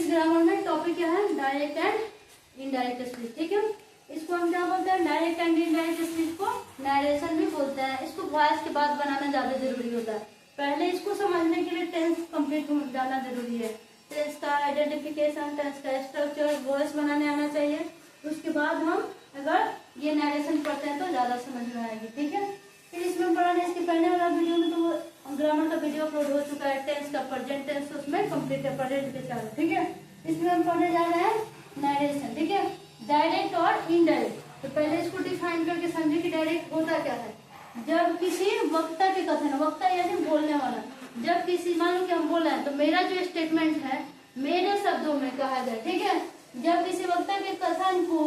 Grammar में topic क्या है, डायरेक्ट एंड इनडायरेक्ट स्पीच। ठीक है, इसको हम क्या बोलते हैं, डायरेक्ट एंड इनडायरेक्ट स्पीच को नरेशन भी बोलते हैं। इसको वॉइस के बाद बनाना ज्यादा जरूरी होता है। पहले इसको समझने के लिए टेंस कंप्लीट हो जाना जरूरी है। टेंस का आइडेंटिफिकेशन, टेंस का स्ट्रक्चर, वॉइस बनाने आना चाहिए। उसके बाद हम अगर ये नरेशन पढ़ते हैं तो ज्यादा समझ में आएगी। ठीक है, फिर इसमें पढ़ाने इसके पहले वाला वीडियो में तो वो ग्रामर का वीडियो अपलोड हो चुका है, टेंस का प्रेजेंट टेंस उसमें कंप्लीट है, प्रेजेंट के साथ। ठीक है, इसमें हम पढ़ने जा रहे हैं नरेशन। ठीक है, डायरेक्ट और इनडायरेक्ट। तो पहले इसको डिफाइन करके समझे कि डायरेक्ट होता क्या है। जब किसी वक्ता के कथन, वक्ता यानी बोलने वाला, जब किसी, मान लो कि हम बोल रहे हैं तो मेरा जो स्टेटमेंट है मेरे शब्दों में कहा जाए। ठीक है, जब किसी वक्ता के कथन को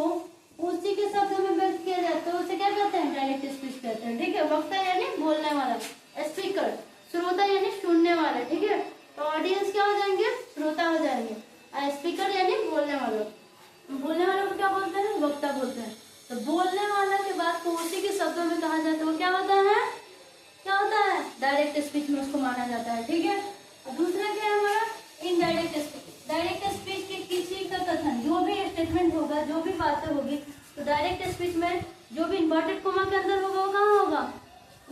उसी के शब्दों में व्यक्त किया जाए तो उसे क्या कहते हैं, डायरेक्ट स्पीच कहते हैं। ठीक है, वक्ता यानी बोलने वाला, स्पीकर, श्रोता यानी सुनने वाला। ठीक है, तो ऑडियंस क्या हो जाएंगे, श्रोता हो जाएंगे, और स्पीकर यानी बोलने वाला। बोलने वाला को क्या बोलते हैं, वक्ता बोलते हैं। तो बोलने वाला के बाद को उसी के शब्दों में कहा जाए तो वो क्या होता है, क्या होता है, डायरेक्ट स्पीच में उसको माना जाता है। ठीक है, और दूसरा क्या है हमारा, इनडायरेक्ट स्पीच। डायरेक्ट स्पीच के किसी का कथन, जो भी स्टेटमेंट होगा, जो भी बातें होगी, तो डायरेक्ट स्पीच में जो भी इन्वर्टेड कोमा के अंदर होगा वो कहाँ होगा,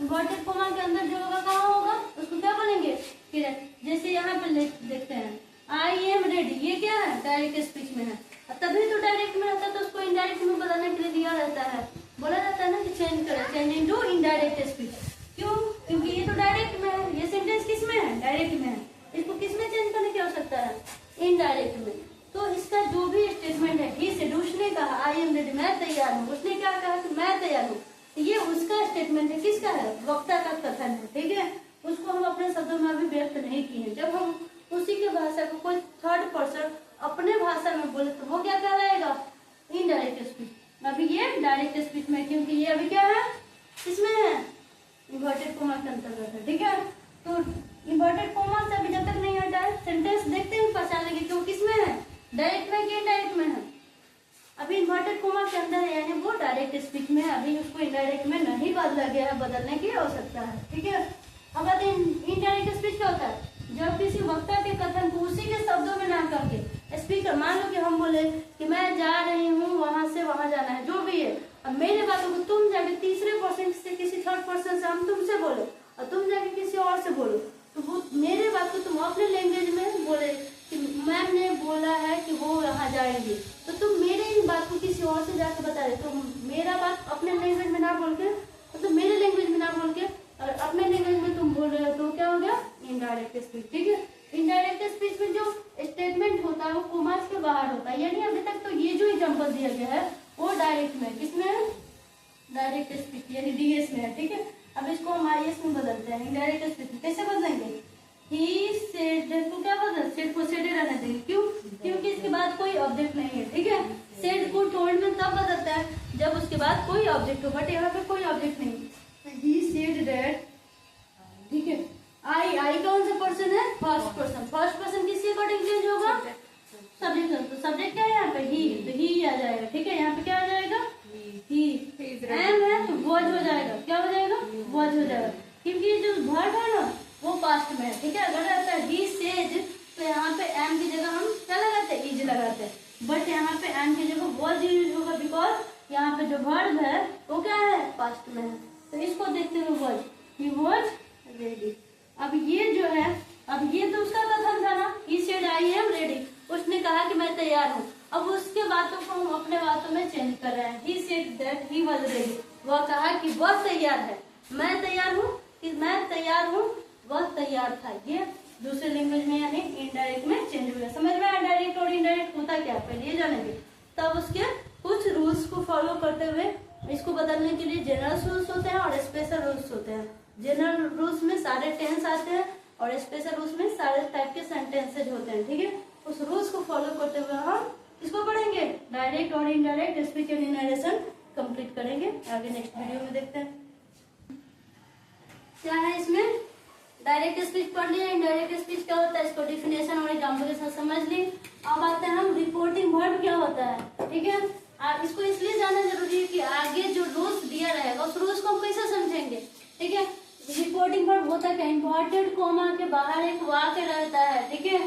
इन्वर्टेड कोमा के अंदर जो होगा कहाँ होगा, उसको क्या बोलेंगे, फिर जैसे यहाँ पे देखते हैं आई एम रेडी, ये क्या है, डायरेक्ट स्पीच में है। तभी तो डायरेक्ट में रहता है, तो उसको इनडायरेक्ट में बदलने के लिए दिया रहता है, बोला जाता है ना कि चेंज करें, चेंज इनटू इनडायरेक्ट स्पीच। क्यों, क्योंकि ये तो डायरेक्ट में है, ये सेंटेंस किस में है, डायरेक्ट में है, इसको किस में चेंज करने की आवश्यकता है, इनडायरेक्ट में। तो इसका जो भी स्टेटमेंट है, ही सेड, उसने कहा आई एम रेडी, मैं तैयार हूँ, उसने क्या कहा कि मैं तैयार हूँ, ये उसका स्टेटमेंट है, किसका है, वक्ता का कथन है। ठीक है, उसको हम अपने शब्दों में अभी व्यक्त नहीं किए। जब हम उसी के भाषा को कोई थर्ड पर्सन अपने भाषा में बोले तो वो क्या कहलाएगा, इनडायरेक्ट स्पीच। अभी ये डायरेक्ट स्पीच में, क्योंकि ये अभी क्या है, इसमें है, इन्वर्टेड कोमा के अंतर्गत है। ठीक है, तो इन्वर्टेड कोमा से अभी जब तक नहीं हटा है, सेंटेंस देखते ही पहचान लेंगे कि वो किसमें है, डायरेक्ट में कि इनडायरेक्ट में है। अभी इन्वर्टेड कोमा के अंदर है यानी वो डायरेक्ट स्पीच में है, अभी उसको इनडायरेक्ट में नहीं बदला गया है, बदलने की आवश्यकता है। ठीक है, अब आते हैं इनडायरेक्ट स्पीच क्या होता है, जब किसी वक्ता के कथन को उसी के शब्दों में ना करके स्पीकर, मान लो कि हम बोले कि मैं जा रही हूँ वहां से वहां जाना है, जो भी है, अब मेरे बातों को तुम जाके तीसरे पर्सन से, किसी थर्ड पर्सन से हम तुमसे बोलो और तुम जाके किसी और से बोलो, तो वो मेरे बात को तुम अपने लैंग्वेज में बोले कि मैम ने बोला है कि वो यहाँ जाएंगे, तो तुम मेरे ही बात को किसी और से जाके बता रहे, तो मेरा बात अपने लैंग्वेज में ना बोल के, मतलब मेरे लैंग्वेज में ना बोल के और अपने लैंग्वेज में तुम बोल रहे हो, तो क्या हो गया, इनडायरेक्ट स्पीच। ठीक है, इनडायरेक्ट स्पीच में जो स्टेटमेंट होता है वो कोमास के बाहर होता है, यानी अभी तक तो ये जो एग्जांपल दिया गया है वो डायरेक्ट में, किसमें है, डायरेक्ट स्पीच यानी डीएस में है। ठीक है, अब इसको हम आईएस में बदलते हैं, इनडायरेक्ट स्पीच कैसे बदलेंगे, ही सेड को क्या बदल, सेड को सेड रहने देंगे, क्यों, क्योंकि इसके बाद कोई ऑब्जेक्ट नहीं है। ठीक है, सेड को टोल्ड में तब बदलता है जब उसके बाद कोई ऑब्जेक्ट हो, बट यहाँ पे कोई ऑब्जेक्ट नहीं, ही सेड दैट। ठीक है, आई कौन सा पर्सन है, फर्स्ट पर्सन, फर्स्ट पर्सन किसके अकॉर्डिंग चेंज होगा, सब्जेक्ट, तो सब्जेक्ट क्या है यहाँ पे, ही, तो ही आ जाएगा। ठीक है, यहाँ पे क्या आ जाएगा, ही, एम है तो वॉज हो जाएगा, क्या हो जाएगा, वॉज हो जाएगा, क्योंकि जो वर्ब है ना वो पास्ट में है। ठीक है, अगर रहता है ही सेज तो यहाँ पे एम की जगह हम क्या लगाते हैं, इज लगाते हैं, बट यहाँ पे एम की जगह वॉज यूज होगा, बिकॉज यहाँ पे जो वर्ब है वो क्या है, पास्ट में है, तो इसको देखते हुए वॉज, ही वॉज रेडी। अब ये जो है, अब ये तो उसका कथन था ना, ही सेड आई एम रेडी, उसने कहा कि मैं तैयार हूँ। अब उसके बातों को हम अपने बातों में चेंज कर रहे हैं, ही said that he was ready, वह कहा कि वह तैयार है, मैं तैयार हूँ, कि मैं तैयार हूँ, वह तैयार था। ये दूसरे लैंग्वेज में यानी इनडायरेक्ट में चेंज हो गया। समझ में आया डायरेक्ट और इनडायरेक्ट होता क्या, पहले ये जानेंगे, तब उसके कुछ रूल्स को फॉलो करते हुए इसको बदलने के लिए जनरल रूल्स होते हैं और स्पेशल रूल्स होते हैं। जनरल रूल्स में सारे टेंस आते हैं और स्पेशल रूल्स में सारे टाइप के सेंटेंसेज होते हैं। ठीक है, उस रूल्स को फॉलो करते हुए हम इसको पढ़ेंगे, डायरेक्ट और indirect speech and narration complete करेंगे। आगे नेक्स्ट वीडियो में देखते हैं क्या है इसमें। डायरेक्ट स्पीच पढ़ लिया, इनडायरेक्ट स्पीच क्या होता है, इसको डिफिनेशन और एग्जाम्पल के साथ समझ ली। अब आते हैं हम रिपोर्टिंग वर्ब क्या होता है। ठीक है, इसको इसलिए जानना जरूरी है कि आगे जो रूल्स दिया रहेगा उस रूल्स को हम कैसे समझेंगे। ठीक है, रिपोर्टिंग वर्ब होता क्या, इन्वर्टेड कोमा के बाहर एक वाक्य रहता है। ठीक है,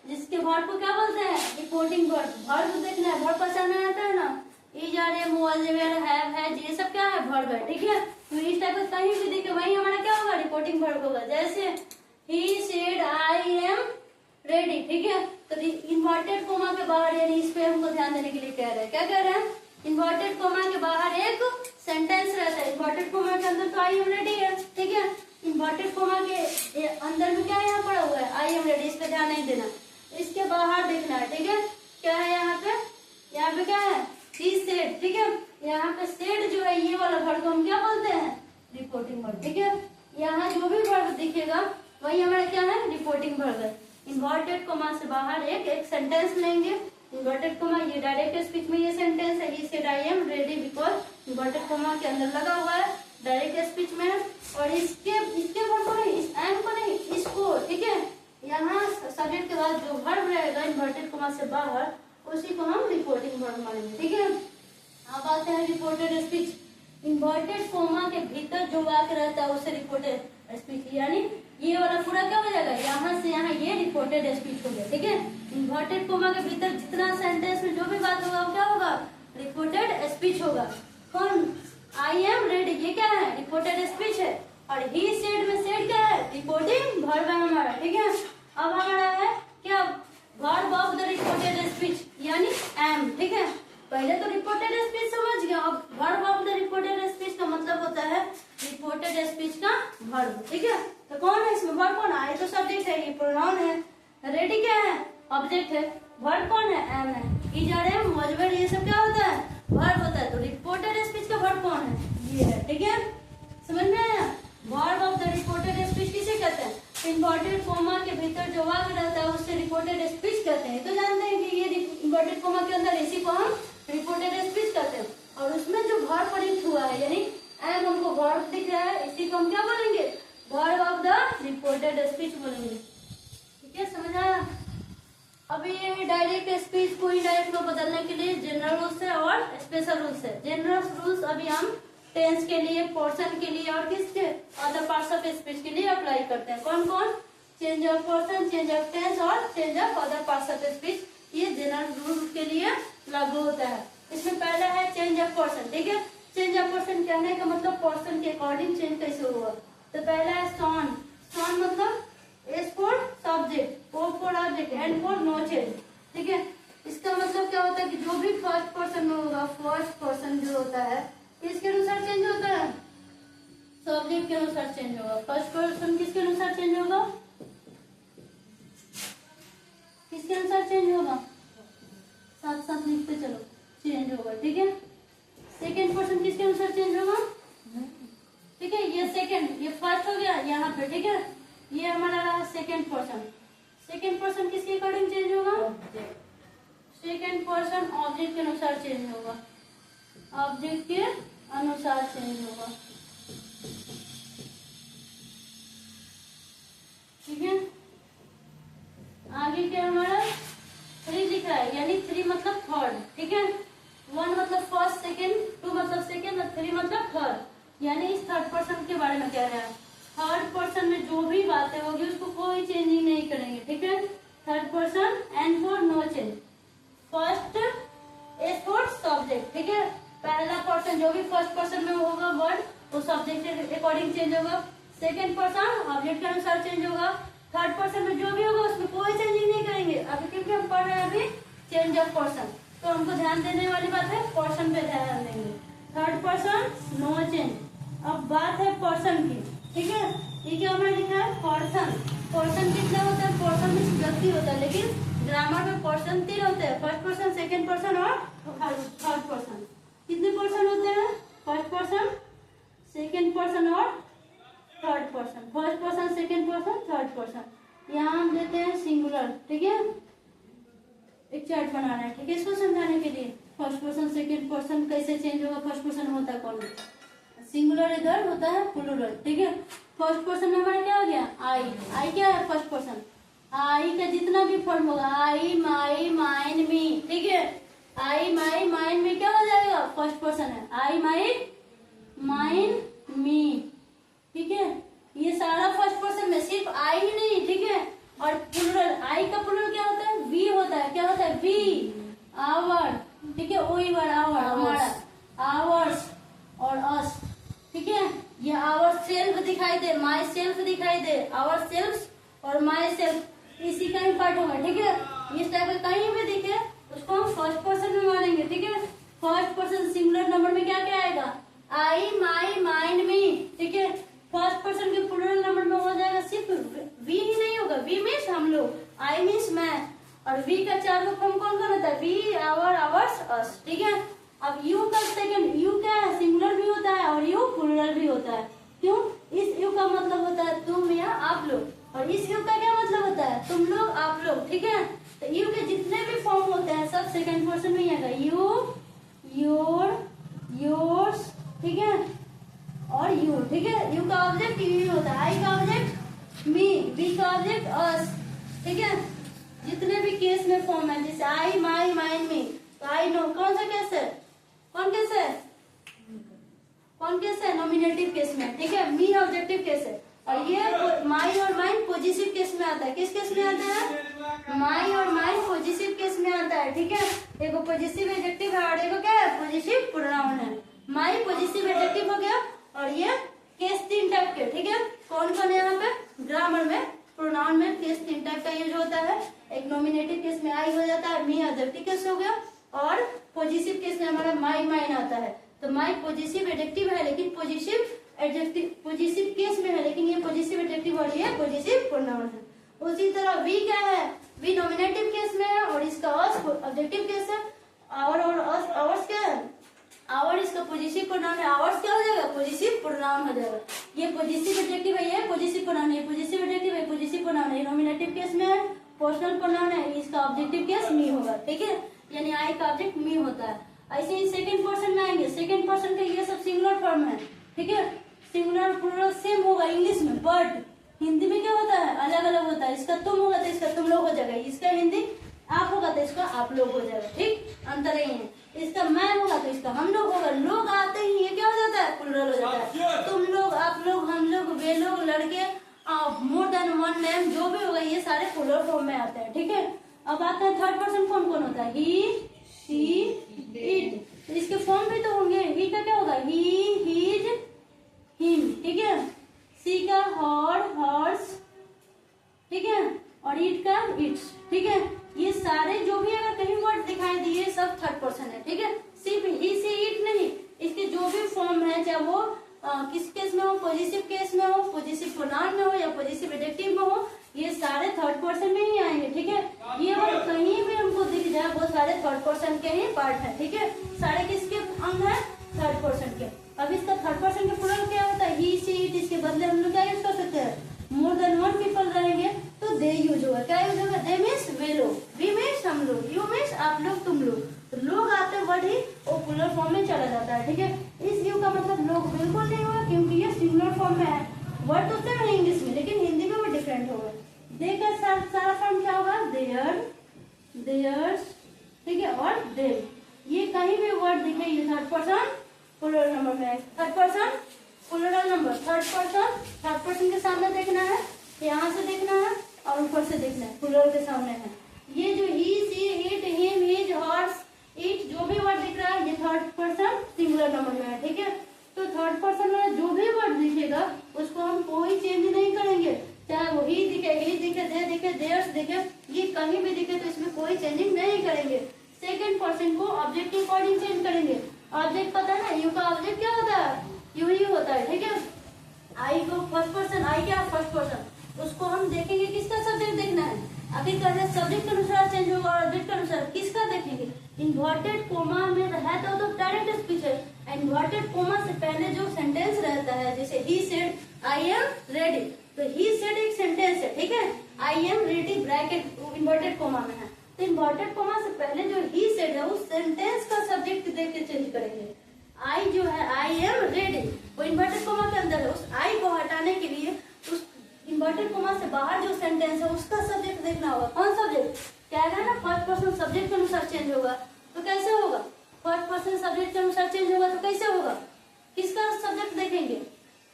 जिसके वर्ब को क्या बोलते हैं, रिपोर्टिंग वर्ब, वर्ब देखना है, वर्ब पहचानना आता है ना, is are am was were have has, ये सब क्या है वर्ब है, ठीक है। तो इस टाइप का कहीं भी दिखे वही हमारा क्या होगा रिपोर्टिंग वर्ब होगा। जैसे ही सेड आई एम रेडी, ठीक है। तो इन्वर्टेड कोमा के बाहर यानी इस पे हमको ध्यान देने के लिए कह रहे हैं, क्या कह रहे हैं, इन्वर्टेड कोमा के बाहर एक सेंटेंस रहता है, इन्वर्टेड कोमा के अंदर तो आई एम रेडी है, ठीक है। इन्वर्टेड कोमा के अंदर में क्या यहाँ पड़ा हुआ है आई एम रेडी, इस पे ध्यान नहीं देना, इसके बाहर देखना है, ठीक है। क्या है यहाँ पे क्या है ही सेड, ठीक है। यहाँ पे सेड जो है ये वाला वर्ब को हम क्या बोलते हैं रिपोर्टिंग वर्ब, ठीक है। यहाँ जो भी वर्ब दिखेगा वही हमारा क्या है रिपोर्टिंग वर्ब है। इन्वर्टेड कोमा से बाहर एक सेंटेंस लेंगे, इन्वर्टेड कोमा ये डायरेक्ट स्पीच में ये सेंटेंस है, he said I am ready, because inverted coma के अंदर लगा हुआ है, डायरेक्ट स्पीच में है। और इसके वर्ब को नहीं, इस एम को नहीं, इसको, ठीक है। यहाँ सब्जेक्ट के बाद जो वर्ब रहेगा इन्वर्टेड कोमा से बाहर उसी को हम रिपोर्टिंग वर्ब मानेंगे, ठीक है। अब आते हैं रिपोर्टेड स्पीच। इन्वर्टेड कोमा के भीतर जो वाक्य रहता है उसे रिपोर्टेड स्पीच, यानी ये वाला पूरा क्या हो जाएगा, यहाँ से यहाँ ये रिपोर्टेड स्पीच हो गया, ठीक है। इन्वर्टेड कोमा के भीतर जितना सेंटेंस में जो भी बात होगा वो क्या होगा रिपोर्टेड स्पीच होगा। कौन आई एम रेडी ये क्या है रिपोर्टेड स्पीच है, और ही सेड में सेड क्या है रिपोर्टिंग वर्ब है हमारा, ठीक है। अब हमारा है क्या verb of the reported speech यानी एम, ठीक है। पहले तो रिपोर्टेड स्पीच समझ गया, अब verb of the reported speech का मतलब होता है रिपोर्टेड स्पीच का वर्ब, ठीक है। तो कौन है इसमें वर्ब कौन है, तो सब्जेक्ट है, ये प्रोनाउन है, रेडी क्या है ऑब्जेक्ट है, वर्ब कौन है एम है, is are am was were ये सब क्या होता है वर्ब होता है। तो रिपोर्टेड स्पीच का वर्ब कौन है ये है, ठीक है। समझ में आया, verb of the reported speech किसे कहते हैं, इन्वर्टेड कोमा के भीतर जो वाक्य रहता है उससे रिपोर्टेड स्पीच कहते हैं। तो जानते हैं कि ये इन्वर्टेड कोमा के अंदर इसी को हम रिपोर्टेड स्पीच कहते हैं। और उसमें जो वर्ब प्रयुक्त हुआ है यानी एम हमको वर्ब दिख रहा है, इसी को हम क्या बोलेंगे verb of the reported speech बोलेंगे, ठीक है। समझ आया। अभी ये डायरेक्ट स्पीच को इनडायरेक्ट में बदलने के लिए जनरल रूल्स है और स्पेशल रूल्स है। जनरल रूल्स अभी हम टेंस के लिए, पोर्शन के लिए और किसके अदर पार्ट्स ऑफ स्पीच के लिए अप्लाई करते हैं। कौन कौन, change of portion, change of tense और change of other parts of speech, ये जनरल रूल के लिए लागू होता है। इसमें पहला है चेंज ऑफ पोर्शन, ठीक है। चेंज ऑफ पोर्शन कहने का मतलब पोर्शन के अकॉर्डिंग चेंज कैसे हुआ। तो पहला है सॉन, सॉन मतलब S for subject, O for object, N for no change, ठीक है। इसका मतलब क्या होता है कि जो भी फर्स्ट पर्सन में होगा, फर्स्ट पर्सन जो होता है किसके अनुसार चेंज होता है सब्जेक्ट के अनुसार चेंज होगा। फर्स्ट पर्सन किसके अनुसार चेंज होगा, किसके अनुसार चेंज होगा, साथ साथ लिखते चलो, चेंज होगा, ठीक है। सेकेंड पर्सन किसके अनुसार चेंज होगा, ठीक है। ये सेकेंड, ये फर्स्ट हो गया यहाँ पे, ठीक है। ये हमारा रहा सेकेंड पर्सन। सेकेंड पर्सन किसके अकॉर्डिंग चेंज होगा, सेकेंड पर्सन ऑब्जेक्ट के अनुसार चेंज होगा, ऑब्जेक्ट के अनुसार चेंज होगा, ठीक है। आगे क्या हमारा 3 लिखा है, यानी 3 मतलब थर्ड, ठीक है। 1 मतलब फर्स्ट, सेकेंड, 2 मतलब सेकेंड और 3 मतलब थर्ड, यानी इस थर्ड पर्सन के बारे में कह रहा है। थर्ड पर्सन में जो भी बातें होगी उसको कोई चेंजिंग नहीं करेंगे, ठीक है। Third person N for no change, first S for subject, ठीक है। पहला पर्सन जो भी फर्स्ट पर्सन में होगा वर्ड वो सब्जेक्ट के अकॉर्डिंग चेंज होगा, सेकेंड पर्सन ऑब्जेक्ट के अनुसार चेंज होगा, थर्ड पर्सन में जो भी होगा उसमें कोई चेंजिंग नहीं करेंगे। अभी क्योंकि हम पढ़ रहे हैं अभी चेंज ऑफ पर्सन, तो हमको ध्यान देने वाली बात है पर्सन पे ध्यान देंगे। Third person no change. अब बात है पर्सन की, ठीक है। ये क्या हमारा लिखा है पर्सन, पर्सन कितना होता है, पर्सन में व्यक्ति होता है, लेकिन ग्रामर में पर्सन 3 होते हैं, फर्स्ट पर्सन, सेकेंड पर्सन और थर्ड पर्सन। कितने पर्सन होते हैं, फर्स्ट पर्सन, सेकेंड पर्सन और third person, first person, second person, third person. यहाँ हम देते हैं सिंगुलर, ठीक है। एक चार्ट बनाना है, ठीक है, इसको समझाने के लिए। फर्स्ट पर्सन सेकेंड पर्सन कैसे चेंज होगा, फर्स्ट पर्सन होता है कौन, सिंगुलर इधर होता है प्लूरल, ठीक है। फर्स्ट पर्सन में हमारा क्या हो गया आई, आई क्या है फर्स्ट पर्सन, आई का जितना भी फॉर्म होगा आई माई माइन मी, ठीक है। आई माई माइन मी क्या हो जाएगा फर्स्ट पर्सन है, आई माई माइन मी, ठीक है। ये सारा फर्स्ट पर्सन में, सिर्फ आई ही नहीं, ठीक है। और प्लूरल, आई का प्लूरल क्या होता है वी होता है, क्या होता है वी, आवर, ठीक है, वही वर्ड आवर, हमारा, आवर्स और अस, ठीक है। ये आवर सेल्फ दिखाई दे, माई सेल्फ दिखाई दे, आवर सेल्फ और माई सेल्फ इसी का ही पार्ट होगा, ठीक है। इस टाइप का कहीं भी दिखे उसको हम फर्स्ट पर्सन में मानेंगे, ठीक है। फर्स्ट पर्सन सिंगुलर नंबर में क्या क्या आएगा, आई, माई, माइंड, मी, ठीक है। फर्स्ट पर्सन के प्लूरल नंबर में हो जाएगा सिर्फ वी ही नहीं होगा, वी मीन्स हम लोग, आई मीन्स मैं, और वी का चार का फॉर्म कौन कौन होता है, वी, आवर, आवर्स, अस, ठीक है। अब यू का सेकंड, यू क्या है, सिंगुलर भी होता है और यू प्लूरल भी होता है। क्यों, इस यू का मतलब होता है तुम या आप लोग, और इस यू का क्या मतलब होता है, तुम लोग, आप लोग, ठीक है। तो यू के जितने भी फॉर्म होते हैं सब सेकंड पर्सन में ही आएगा, यू, योर, योर्स, ठीक है, और यू, ठीक है। यू का ऑब्जेक्ट यू होता है, आई का ऑब्जेक्ट मी, वी का ऑब्जेक्ट अस, ठीक है। जितने भी केस में फॉर्म है, जैसे आई, माई, माइन, मी, तो आई नो कौन सा केस है, कौन केस है, कौन केस है, नॉमिनेटिव केस में, ठीक है। मी ऑब्जेक्टिव केस है, और ये माई और माइन पॉजिटिव केस में आता है। किस केस में आता है, माई और माइन पॉजिटिव केस में आता है, ठीक है। देखो पॉजिटिव एडजेक्टिव है और देखो क्या है, पॉजिटिव प्रोनाउन है। माई पॉजिटिव एडजेक्टिव हो गया, और ये केस तीन टाइप के, ठीक है। कौन कौन है यहाँ पे ग्रामर में, प्रोनाउन में केस तीन टाइप का यूज होता है। एक नॉमिनेटिव केस में आई हो जाता है, मी ऑब्जेक्टिव केस हो गया, और पॉजिटिव केस में हमारा माई, माइन आता है। तो माई पॉजिटिव एडजेक्टिव है, लेकिन पॉजिटिव एडजेक्टिव पॉजिटिव केस में है, लेकिन ये पॉजिटिव एडजेक्टिव और ये पॉजिटिव प्रोनाउन है। उसी तरह वी क्या है, वी नॉमिनेटिव केस में है और इसका अस ऑब्जेक्टिव केस है। आवर और अस, आवर्स क्या है, आवर इसका पॉजिटिव प्रोनाउन है, आवर्स क्या हो जाएगा, पॉजिटिव प्रोनाउन हो जाएगा। ये पॉजिटिव एडजेक्टिव है, ये पॉजिटिव प्रोनाउन है, पॉजिटिव एडजेक्टिव है, पॉजिटिव प्रोनाउन है। नॉमिनेटिव केस में है, पर्सनल प्रोनाउन है, इसका ऑब्जेक्टिव केस मी होगा, ठीक है। यानी आई का ऑब्जेक्ट मी होता है। ऐसे ही सेकंड पर्सन में आएंगे, सेकंड पर्सन का ये सब सिंगुलर फॉर्म है, ठीक है। सिंगुलर प्लूरल सेम होगा इंग्लिश में, बट हिंदी में क्या होता है, अलग अलग होता है। इसका तुम होगा तो इसका तुम लोग हो जाएगा, इसका हिंदी आप होगा तो इसका आप लोग हो जाएगा, ठीक, अंतर यही है। इसका मैं होगा तो इसका हम लोग होगा, लोग आते ही ये क्या हो जाता है, प्लूरल हो जाता है। तुम लोग, आप लोग, हम लोग, वे लोग, लड़के, मोर देन वन नेम, जो भी होगा ये सारे प्लूरल फॉर्म में आते हैं, ठीक है। अब आता है थर्ड पर्सन फॉर्म कौन होता है, ही, शी, इट। तो इसके फॉर्म भी तो होंगे। ही का क्या होगा, ही, हिज, हिम, ठीक है। सी का हर, हर्स, ठीक है, और इट का इट्स, ठीक है। ये सारे जो भी अगर कहीं वर्ड दिखाई दिए सब थर्ड पर्सन है, ठीक है। सिर्फ ही, सी, इट नहीं, इसके जो भी फॉर्म है, चाहे वो किस केस में हो, पॉजिटिव केस में हो, पॉजिटिव प्रोनाउन में हो या पॉजिटिव एडजेक्टिव में हो, ये सारे थर्ड पर्सन में ही आएंगे, ठीक है। ये वर्ड कहीं भी हमको दिख जाए वो सारे थर्ड पर्सन के ही पार्ट है, ठीक है। सारे किसके अंग है, थर्ड पर्सन के। अब इसका थर्ड पर्सन के प्लूरल क्या होता है, ही, सी, इट। इसके बदले हम लोग क्या यूज कर सकते हैं, मोर देन वन पीपल रहेंगे तो दे यूज होगा। क्या यूज होगा, दे मीन्स वे लोग, वी मीन्स हम लोग, यू मीन्स आप लोग, तुम लोग। तो लोग आते वर्ड ही वो प्लूरल फॉर्म में चला जाता है, ठीक है। इस यू का मतलब लोग बिल्कुल नहीं होगा, क्योंकि ये सिंगुलर फॉर्म में है। वर्ड तो सेम है इंग्लिश में, लेकिन हिंदी में वो डिफरेंट होगा। दे का सारा फॉर्म क्या होगा, देयर, देयर्स, ठीक है, और देम। ये कहीं भी वर्ड दिखे ये थर्ड पर्सन प्लूरल नंबर में है। Third person plural number, third person के सामने देखना है, यहाँ से देखना है और ऊपर से देखना है, प्लूरल के सामने है। ये जो he, she, it, him, his, hers, it, जो भी वर्ड दिख रहा है ये थर्ड पर्सन सिंगुलर नंबर में है, ठीक है। तो थर्ड पर्सन में जो भी वर्ड दिखेगा उसको हम कोई चेंज नहीं करेंगे, चाहे वो ही दिखे, दे दिखे, देयर्स दिखे, ये कहीं भी दिखे तो इसमें कोई चेंजिंग नहीं करेंगे। सेकंड पर्सन को ऑब्जेक्ट के अकॉर्डिंग चेंज करेंगे। ऑब्जेक्ट पता है ना, यू का ऑब्जेक्ट क्या होता है, यू ही होता है, ठीक है। आई को फर्स्ट पर्सन, आई क्या फर्स्ट पर्सन, उसको हम देखेंगे किसका सब्जेक्ट देखना है। अभी कर रहे सब्जेक्ट के अनुसार चेंज होगा और ऑब्जेक्ट के अनुसार, किसका देखेंगे। इन्वर्टेड कोमा में रहता हो तो डायरेक्ट स्पीच है। इन्वर्टेड कोमा से पहले जो सेंटेंस रहता है, जैसे ही सेड आई एम रेडी, तो ही सेड एक सेंटेंस है, ठीक है। आई am ready bracket inverted coma में है, तो इन्वर्टेड कोमा से पहले जो ही सेड है उस सेंटेंस का सब्जेक्ट देख के चेंज करेंगे। आई जो है आई एम रेडी, वो इन्वर्टेड कोमा के अंदर है, उस आई को हटाने के लिए उस इन्वर्टेड कोमा से बाहर जो सेंटेंस है उसका सब्जेक्ट देखना होगा। कौन सब्जेक्ट, क्या है ना, फर्स्ट पर्सन सब्जेक्ट के अनुसार चेंज होगा। तो कैसे होगा, फर्स्ट पर्सन सब्जेक्ट के अनुसार चेंज होगा तो कैसे होगा, किसका सब्जेक्ट देखेंगे।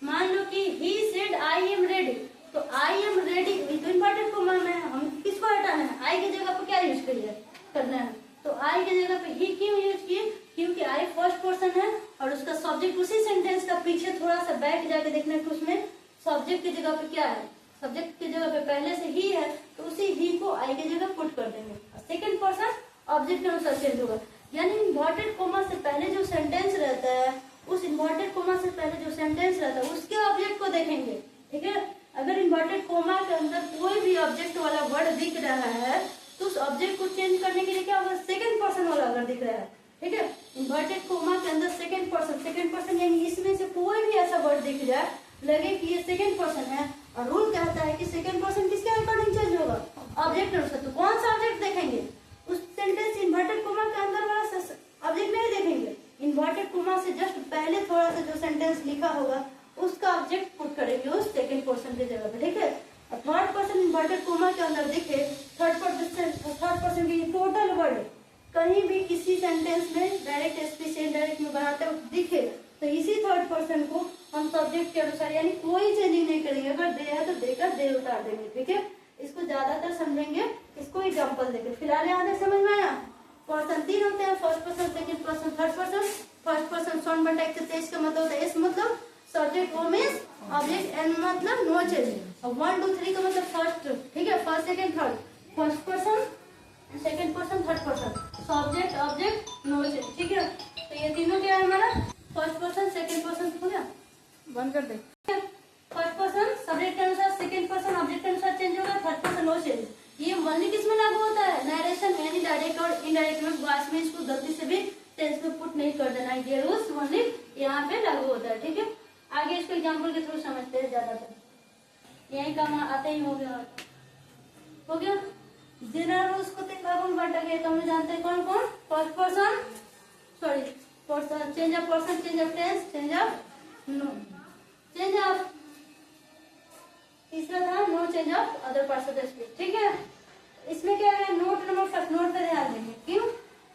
मान लो कि ही सेड आई एम रेडी, तो आई एम रेडी तो इन्वर्टेड कोमा में हम किसको हटाना है, आई की जगह पर क्या यूज करना है, तो आई की जगह पे ही क्यों यूज किए, क्योंकि आई फर्स्ट पर्सन है और उसका सब्जेक्ट उसी सेंटेंस का पीछे थोड़ा सा बैक जाके देखना कि उसमें सब्जेक्ट की जगह पे क्या है, सब्जेक्ट की जगह पे पहले से ही है तो उसी ही को आई की जगह पुट कर देंगे। सेकंड पर्सन ऑब्जेक्ट के अनुसार चेंज होगा, यानी इन्वर्टेड कोमा से पहले जो सेंटेंस रहता है उस इन्वर्टेड कोमा से पहले जो सेंटेंस रहता है उसके ऑब्जेक्ट को देखेंगे। ठीक है, अगर इन्वर्टेड कोमा के अंदर कोई भी ऑब्जेक्ट वाला वर्ड दिख रहा है तो उस ऑब्जेक्ट को चेंज करने के लिए क्या होगा, सेकंड पर्सन वाला अगर दिख रहा है। ठीक है, इन्वर्टेड कोमा के अंदर सेकंड पर्सन यानी इसमें से कोई भी ऐसा वर्ड दिख जाए लगे कि ये सेकंड पर्सन है, और रूल कहता है कि सेकंड पर्सन किसके अकॉर्डिंग चेंज होगा, ऑब्जेक्ट अनुसार। तो कौन सा ऑब्जेक्ट देखेंगे, उस सेंटेंस इन्वर्टेड कोमा के अंदर वाला ऑब्जेक्ट नहीं देखेंगे, इन्वर्टेड कोमा से जस्ट पहले थोड़ा सा जो सेंटेंस लिखा होगा उसका ऑब्जेक्ट पुट करेंगे उस सेकंड पर्सन की जगह पे। ठीक है, थर्ड पर्सन इन्वर्टेड कोमा के अंदर दिखे, थर्ड पर्सन की टोटल वर्ड कहीं भी किसी सेंटेंस में डायरेक्ट स्पीच से इनडायरेक्ट में बनाते हुए दिखे तो इसी थर्ड पर्सन को हम सब्जेक्ट के अनुसार यानी कोई चेंजिंग नहीं करेंगे, अगर दे है तो देकर दे उतार देंगे। ठीक है, इसको ज्यादातर समझेंगे, इसको एग्जाम्पल देंगे। फिलहाल यहाँ तक समझ में आया। पर्सन 3 होते हैं, first person, second person, third person. First person सॉन बटा एक्सरसाइज का मतलब होता है एस मतलब subject, O means object, N मतलब नो चेंज। और 1 2 3 का मतलब फर्स्ट। ठीक है, first second third, first person second person third person, subject object no change. ठीक है, तो ये तीनों क्या है हमारा, फर्स्ट पर्सन सेकंड पर्सन। हो गया, बंद कर दे। फर्स्ट पर्सन सब्जेक्ट के अनुसार, सेकंड पर्सन ऑब्जेक्ट के अनुसार चेंज होगा, थर्ड पर्सन नो चेंज। ये ओनली किस में लागू होता है, नरेशन यानी डायरेक्ट और इनडायरेक्ट में। वास में इसको गलती से भी टेंस में पुट नहीं कर देना, ये रूल्स ओनली यहाँ पे लागू होता है। ठीक है, आगे इसको एग्जाम्पल के थ्रू समझते हैं ज्यादातर, यही काम आते ही हो गया। जनरल रूल्स को 3 भागों में बांटा गया, तो हम जानते हैं कौन कौन, first person sorry person, change of person, change of tense, change of no, change of, तीसरा था no change of other parts of the speech. ठीक है, इसमें क्या है, नोट नंबर फर्स्ट, नोट पे ध्यान देंगे। क्यों,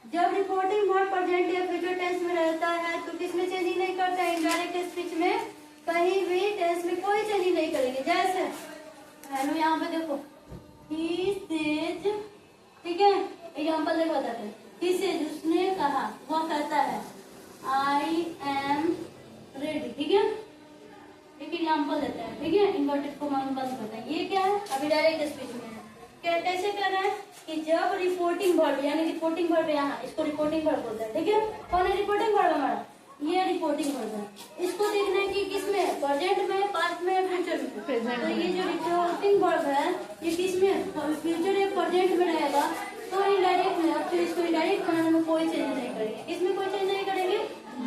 जब रिपोर्टिंग वर्ब प्रेजेंट या फ्यूचर टेंस में रहता है तो किसमें चेंजिंग नहीं करता है, इनडायरेक्ट स्पीच में कहीं भी टेंस में कोई चेंजिंग नहीं करेंगे। जैसे हेलो यहाँ पे देखो, ही सेज, ठीक है, एग्जाम्पल देखो बताते हैं। ही सेज उसने कहा, वह कहता है, आई एम रेडी। ठीक है, एक एग्जाम्पल देते हैं। ठीक है, इन्वर्टेड कोमा में बंद करते हैं। ये क्या है, अभी डायरेक्ट स्पीच में है। क्या कैसे कर रहा है कि जब रिपोर्टिंग वर्ब यानी रिपोर्टिंग वर्ब यहाँ, इसको रिपोर्टिंग वर्ब बोलते हैं। ठीक है, कौन है रिपोर्टिंग वर्ब हमारा, ये रिपोर्टिंग वर्ब है। इसको देखना है कि किसमें, प्रेजेंट में, पास्ट में, फ्यूचर में। तो ये जो रिपोर्टिंग वर्ब है ये किसमें, फ्यूचर या प्रेजेंट में रहेगा तो इनडायरेक्ट में। अब फिर इसको इनडायरेक्ट बनाने में कोई चेंज नहीं करेंगे। इसमें कोई चेंज नहीं करेंगे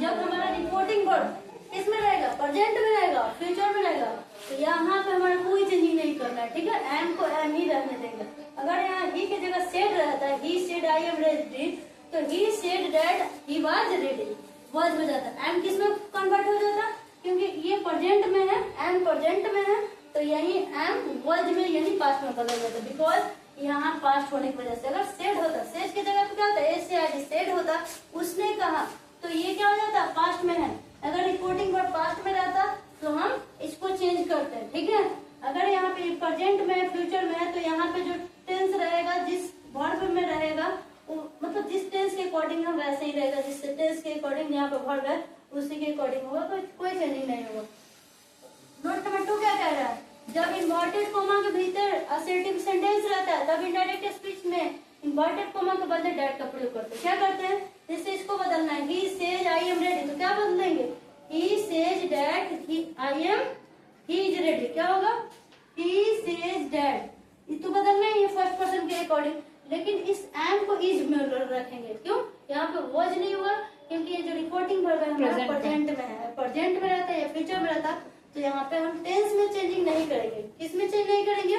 जब हमारा रिपोर्टिंग वर्ब किसमें रहेगा, प्रेजेंट में रहेगा, फ्यूचर में रहेगा, तो यहाँ पे हमारा कोई चेंजिंग नहीं करना है। ठीक है, एम को एम ही रहने देंगे। अगर यहाँ ही की जगह सेड रहता है, he said I am ready, तो he said that he was ready, was हो जाता। एम किस में कन्वर्ट हो जाता, क्योंकि ये प्रेजेंट में है, एम प्रेजेंट में है, तो यही एम वाज में यानी पास्ट में बदल जाता, बिकॉज यहाँ पास्ट होने की वजह से। अगर सेड होता, सेड की जगह पे क्या होता है, एस से आई सेड होता, उसने कहा, तो ये क्या हो जाता, पास्ट में है। अगर रिपोर्टिंग वर्ब पास्ट में रहता तो हम इसको चेंज करते हैं। ठीक है, अगर यहाँ पे प्रेजेंट में, फ्यूचर में है, तो यहाँ पे जो टेंस रहेगा, जिस वर्ब में रहेगा, मतलब जिस टेंस के अकॉर्डिंग हम वैसे ही रहेगा, जिस टेंस के अकॉर्डिंग यहाँ पे वर्ब है उसी के अकॉर्डिंग होगा, कोई चेंजिंग नहीं होगा। नोट नंबर 2 क्या कह रहा है, जब इन्वर्टेड कोमा के भीतर असर्टिव सेंटेंस रहता है तब इनडायरेक्ट स्पीच में इन्वर्टेड कोमा के बदले डैट का प्रयोग करते हैं। क्या करते हैं, जैसे इसको बदलना है, he says I am ready, तो क्या बदलेंगे, he says that I am he is ready. क्या होगा, ही सेज डैट, तो बदलना है ये फर्स्ट पर्सन के अकॉर्डिंग, लेकिन इस एम को इज में रखेंगे। क्यों, यहाँ पे वॉज नहीं होगा, क्योंकि ये जो रिपोर्टिंग वर्ब है हमारा प्रेजेंट में है, प्रेजेंट में रहता है या फ्यूचर में रहता, तो यहाँ पे हम टेंस में चेंजिंग नहीं करेंगे। किसमें चेंज नहीं करेंगे,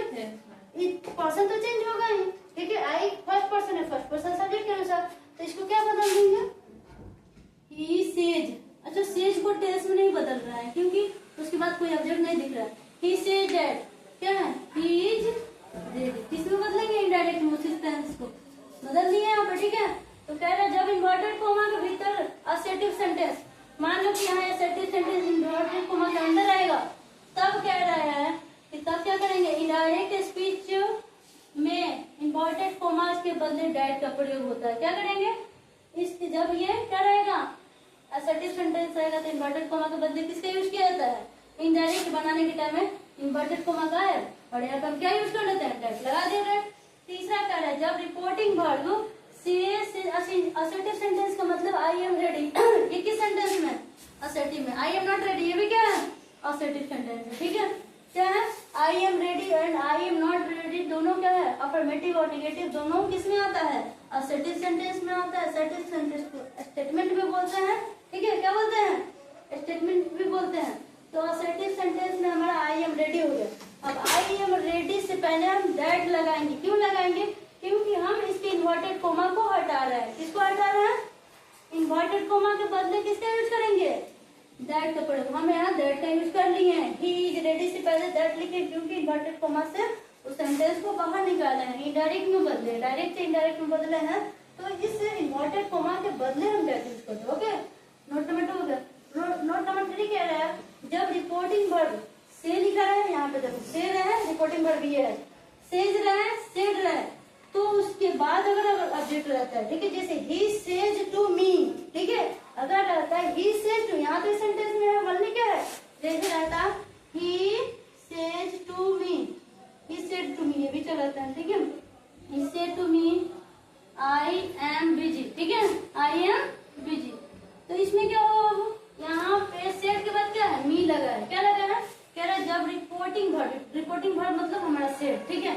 पर्सन तो चेंज होगा ही। ठीक है, आई फर्स्ट पर्सन है, फर्स्ट पर्सन सब्जेक्ट के अनुसार, तो इसको क्या बदल देंगे, ही सेज। अच्छा, सेज को टेंस में नहीं बदल रहा है क्योंकि उसके बाद कोई ऑब्जेक्ट नहीं दिख रहा है। ही सेज दैट क्या है, ही इज रेडी, किसमें बदलेंगे, इनडायरेक्ट में, उसी टेंस को बदल दिए यहाँ पर। ठीक है, तो कह रहा है जब इन्वर्टेड कोमा के भीतर असर्टिव सेंटेंस, मान लो कि यहाँ असर्टिव सेंटेंस इन्वर्टेड कोमा के अंदर आएगा, तब कह रहा है कि तब क्या करेंगे, इनडायरेक्ट स्पीच में इन्वर्टेड कोमास के बदले डैट का प्रयोग होता है। क्या करेंगे, इसके जब ये क्या रहेगा, असर्टिव सेंटेंस रहेगा तो इन्वर्टेड कोमा के बदले किसका यूज किया जाता है, इनडायरेक्ट बनाने के टाइम में इन्वर्टेड कोमा का है और यहाँ पर हम क्या यूज कर लेते हैं, डैट लगा दे रहे हैं। तीसरा क्या है, जब रिपोर्टिंग वर्ब असर्टिव सेंटेंस का मतलब आई एम रेडी, ये किस सेंटेंस में, असर्टिव में। आई एम नॉट रेडी ये भी क्या है, असर्टिव सेंटेंस है। ठीक है, क्या है, आई am ready and I am not ready दोनों क्या है, अफर्मेटिव और निगेटिव दोनों किस में आता है, असर्टिव सेंटेंस में आता है। असर्टिव सेंटेंस को स्टेटमेंट भी बोलते हैं। ठीक है, क्या बोलते हैं, स्टेटमेंट भी बोलते हैं। तो असर्टिव सेंटेंस में हमारा आई एम रेडी हो गया। अब आई एम रेडी से पहले हम दैट लगाएंगे। क्यों लगाएंगे, क्योंकि हम इसके इन्वर्टेड कोमा को हटा रहे हैं। किसको हटा रहे हैं, इन्वर्टेड कोमा के बदले किसका यूज करेंगे, दैट का प्रयोग। हम यहाँ दैट का यूज कर लिए हैं, ही इज रेडी से पहले दैट लिखे क्योंकि इन्वर्टेड कोमा से उस सेंटेंस को बाहर निकाले हैं, इनडायरेक्ट में बदले, डायरेक्ट से इनडायरेक्ट में बदले हैं। तो इस इन्वर्टेड कोमा के बदले हम दैट यूज करते हैं। ओके, नोट नंबर 2 हो गया। नोट नंबर 3 कह रहा है, जब रिपोर्टिंग वर्ब से लिखा है, यहाँ पे देखो से रहे, रिपोर्टिंग वर्ब ये है, सेज रहे, सेड रहे, तो उसके बाद अगर ऑब्जेक्ट रहता है, ठीक है, जैसे ही सेज टू मी, ठीक है, अगर रहता है ही सेज टू, यहाँ पे सेंटेंस में है बोलने क्या है, जैसे रहता he says to me, he said to me, ये भी चलाता है। ठीक है, he said to me I am busy. ठीक है, आई एम बिजी, तो इसमें क्या होगा, यहाँ पे सेड के बाद क्या है, मी लगा है। क्या लगा है, कह रहा है जब रिपोर्टिंग वर्ब मतलब हमारा सेड, ठीक है,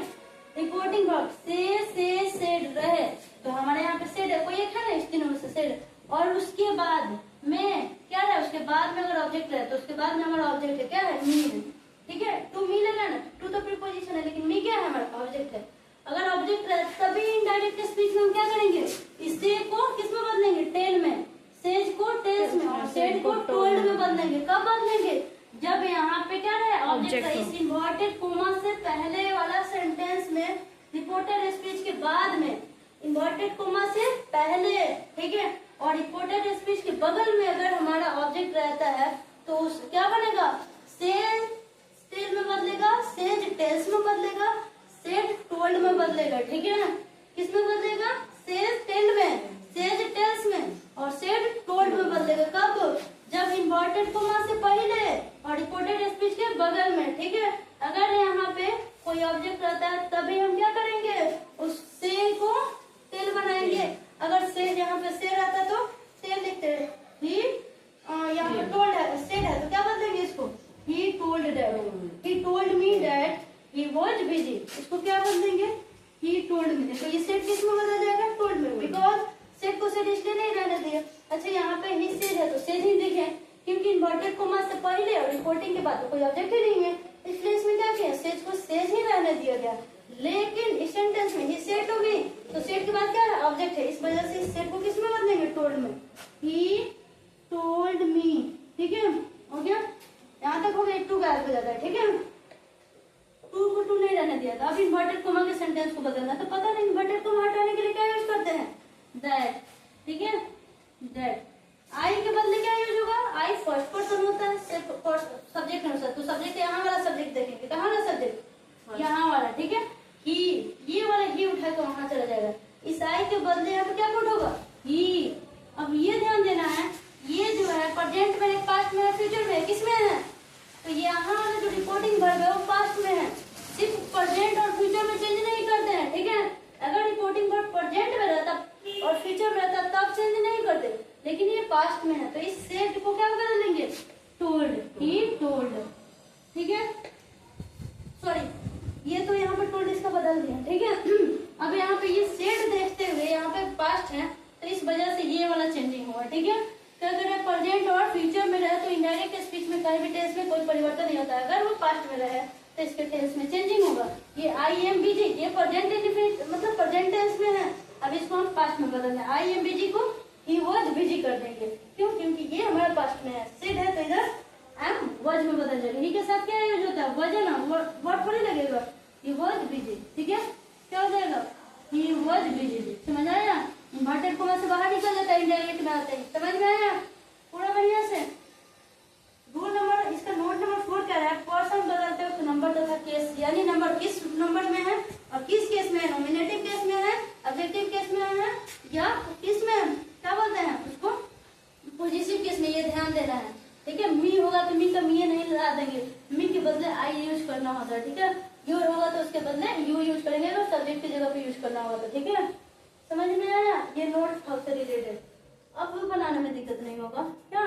रिपोर्टिंग वर्ब से सेड रहे, तो हमारे यहाँ पे सेड है, कोई एक है ना, इस तीनों में से सेड, और उसके बाद में क्या है, उसके बाद में अगर ऑब्जेक्ट है तो उसके बाद में हमारा ऑब्जेक्ट है, क्या है, मी है। ठीक है, टू मी लगा ना, टू तो प्रीपोजिशन है, लेकिन मी क्या है, हमारा ऑब्जेक्ट है। अगर ऑब्जेक्ट है तभी इनडायरेक्ट स्पीच में हम क्या करेंगे, इससे को किस में बदलेंगे, टेल में, सेज को टेल्स में, और सेड को टोल्ड में बदलेंगे। कब बदलेंगे, जब यहाँ पे क्या है, ऑब्जेक्ट है। इस इन्वर्टेड कोमा से पहले वाला सेंटेंस में, रिपोर्टेड स्पीच के बाद में, इन्वर्टेड कोमा से पहले, ठीक है, और रिपोर्टेड स्पीच के बगल में अगर हमारा ऑब्जेक्ट रहता है तो उस क्या बनेगा, सेज टेल में बदलेगा, सेज टेल्स में बदलेगा, सेड टोल्ड में बदलेगा। ठीक है ना, किस में बदलेगा, सेज टेल में, सेज टेल्स में, और सेड टोल्ड में बदलेगा। कब, जब इन्वर्टेड कोमा से पहले और रिपोर्टेड स्पीच के बगल में। ठीक है, अगर यहाँ पे कोई ऑब्जेक्ट रहता है तभी हम क्या करेंगे, उस से को टेल बनाएंगे। अगर से यहाँ पे से रहता तो टेल लिखते हैं, ही यहाँ पे टोल्ड है, सेड है, तो क्या बदलेंगे इसको, he told that, he told me that he was busy, इसको क्या बदलेंगे, ही टोल्ड मी। तो ये सेड किस में बदल जाएगा, टोल्ड में, बिकॉज सेड को सेड इसलिए नहीं रहने दिया। अच्छा, यहाँ पे ही सेड है तो सेड ही लिखे, क्योंकि इन्वर्टेड कोमा से पहले और रिपोर्टिंग के बाद तो कोई ऑब्जेक्ट ही नहीं है, इसलिए इसमें क्या किया, सेज को सेज ही रहने दिया गया। लेकिन इस सेंटेंस में ही सेड हो गई, तो सेड के बाद क्या है, ऑब्जेक्ट है, इस वजह से इस सेड को किस में बदलेंगे, टोल्ड में, ही टोल्ड मी। ठीक है, हो गया, यहाँ तक हो गया, टू गायब हो जाता है। ठीक है, टू को टू नहीं रहने दिया था। अब इन्वर्टेड कोमा के सेंटेंस को बदलना, तो पता नहीं इन्वर्टेड कोमा हटाने के लिए क्या यूज करते हैं, दैट। ठीक है, दैट। आई के बदले क्या यूज होगा, आई फर्स्ट पर्सन होता है सब्जेक्ट अनुसार, तो सब्जेक्ट यहाँ वाला सब्जेक्ट देखेंगे, कहाँ वाला सब्जेक्ट, यहाँ वाला। ठीक है, ही, ये वाला ही उठा के वहां चला जाएगा। इस आई के बदले यहाँ पे क्या पुट होगा, ही। अब ये ध्यान देना है, ये जो है प्रेजेंट में, पास्ट में, फ्यूचर में, किस में है, तो यहाँ वाला जो रिपोर्टिंग वर्ब है वो पास्ट में है, सिर्फ प्रेजेंट और फ्यूचर में चेंज नहीं करते हैं। ठीक है, अगर रिपोर्टिंग वर्ब प्रेजेंट में रहता और फ्यूचर में रहता तब चेंज नहीं करते, लेकिन ये पास्ट में है, तो इस सेड को क्या कर लेंगे, टोल्ड, ही टोल्ड। ठीक है, सॉरी, ये तो यहाँ पे टोल्ड इसका बदल दिया। ठीक है, अब यहाँ पे ये सेड देखते हुए यहाँ पे पास्ट है, तो इस वजह से ये वाला चेंजिंग हुआ। ठीक है, तो अगर प्रेजेंट और फ्यूचर में रहे तो इनडायरेक्ट स्पीच में कहीं भी टेंस में कोई परिवर्तन नहीं होता है। अगर वो पास्ट में रहे तो इसके टेंस में चेंजिंग होगा। ये आई एम बिजी, ये प्रेजेंट मतलब प्रेजेंट टेंस में है, अब इसको हम पास्ट में बदलना है। आई एम बिजी को ही वाज बिजी कर देंगे, क्यों, क्योंकि ये हमारे पास्ट में है, सेड है, तो इधर एम वाज में बदल जाएगा। ही के साथ क्या यूज होता है, वाज है ना, वर्ड थोड़ी लगेगा, ही वाज बिजी। ठीक है, क्या हो जाएगा, ही वाज बिजी। समझ आया, इन्वर्टेड कोमा से बाहर निकल जाता है, इनडायरेक्ट में आता है। समझ में आया पूरा बढ़िया से। रूल नंबर, इसका नोट नंबर 4 क्या है, पर्सन बदलते वक्त नंबर तथा केस, यानी नंबर किस नंबर में है और किस केस में है, नॉमिनेटिव केस में है, ऑब्जेक्टिव केस में है, या किस में क्या बोलते हैं उसको, पॉजिटिव केस में, ये ध्यान देना है। ठीक है, मी होगा तो मी का मी नहीं लगा देंगे, मी के बदले आई यूज करना होता है। ठीक है, योर होगा तो उसके बदले यू यूज करेंगे, तो सब्जेक्ट की जगह पे यूज करना होगा। तो ठीक है, समझ में आया, ये नोट्स था उससे रिलेटेड। अब बनाने में दिक्कत नहीं होगा क्या।